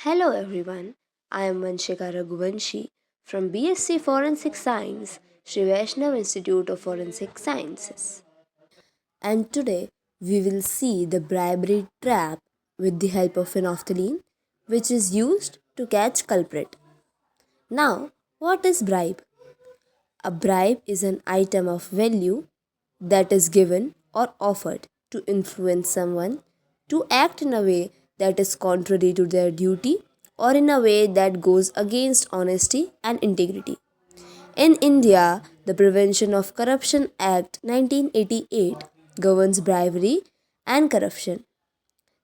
Hello everyone, I am Vanshika Raghuvanshi from BSc Forensic Science, Sri Vaishnav Institute of Forensic Sciences. And today we will see the bribery trap with the help of phenolphthalein, which is used to catch culprit. Now, what is bribe? A bribe is an item of value that is given or offered to influence someone to act in a way that is contrary to their duty or in a way that goes against honesty and integrity. In India, the Prevention of Corruption Act 1988 governs bribery and corruption.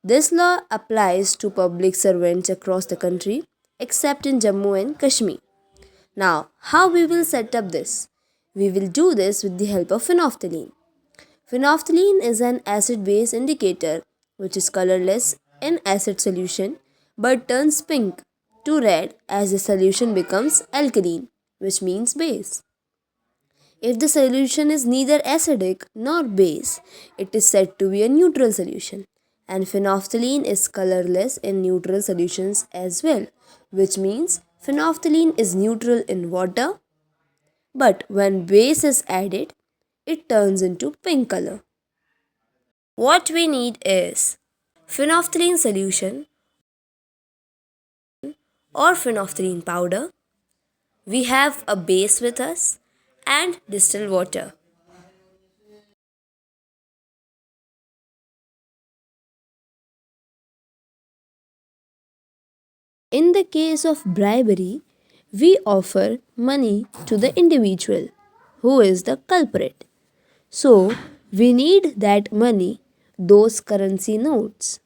This law applies to public servants across the country except in Jammu and Kashmir. Now, how we will set up this? We will do this with the help of phenolphthalein. Phenolphthalein is an acid-base indicator which is colorless in acid solution but turns pink to red as the solution becomes alkaline, which means base. If the solution is neither acidic nor base, it is said to be a neutral solution. And phenolphthalein is colorless in neutral solutions as well, which means phenolphthalein is neutral in water, but when base is added, it turns into pink color. What we need is phenolphthalein solution or phenolphthalein powder. We have a base with us and distilled water. In the case of bribery, we offer money to the individual who is the culprit. So, we need that money, those currency notes.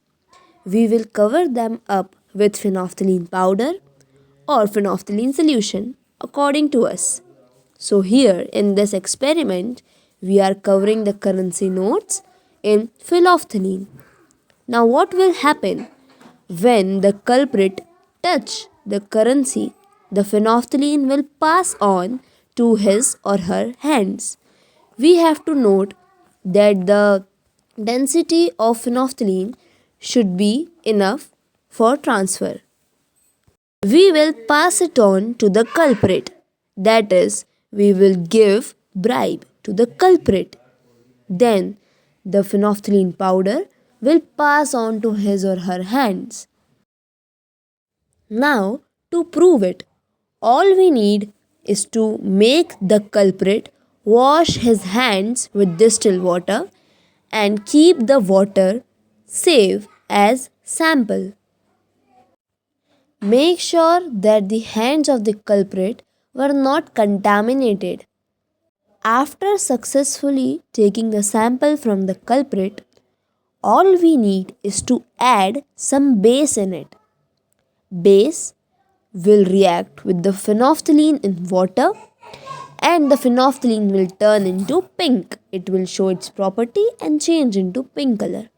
We will cover them up with phenolphthalein powder or phenolphthalein solution according to us. So, here in this experiment, we are covering the currency notes in phenolphthalein. Now, what will happen when the culprit touch the currency? The phenolphthalein will pass on to his or her hands. We have to note that the density of phenolphthalein should be enough for transfer. We will pass it on to the culprit. That is, we will give bribe to the culprit. Then the phenolphthalein powder will pass on to his or her hands. Now, to prove it, all we need is to make the culprit wash his hands with distilled water and keep the water safe as sample. Make sure that the hands of the culprit were not contaminated. After successfully taking a sample from the culprit, all we need is to add some base in it. Base will react with the phenolphthalein in water and the phenolphthalein will turn into pink. It will show its property and change into pink color.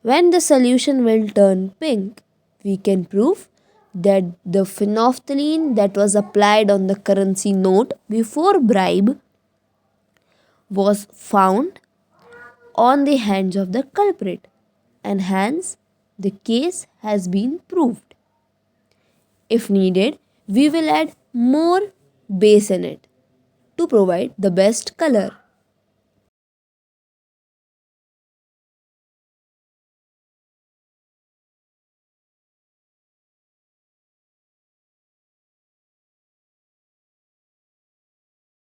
When the solution will turn pink, we can prove that the phenolphthalein that was applied on the currency note before bribe was found on the hands of the culprit, and hence the case has been proved. If needed, we will add more base in it to provide the best color.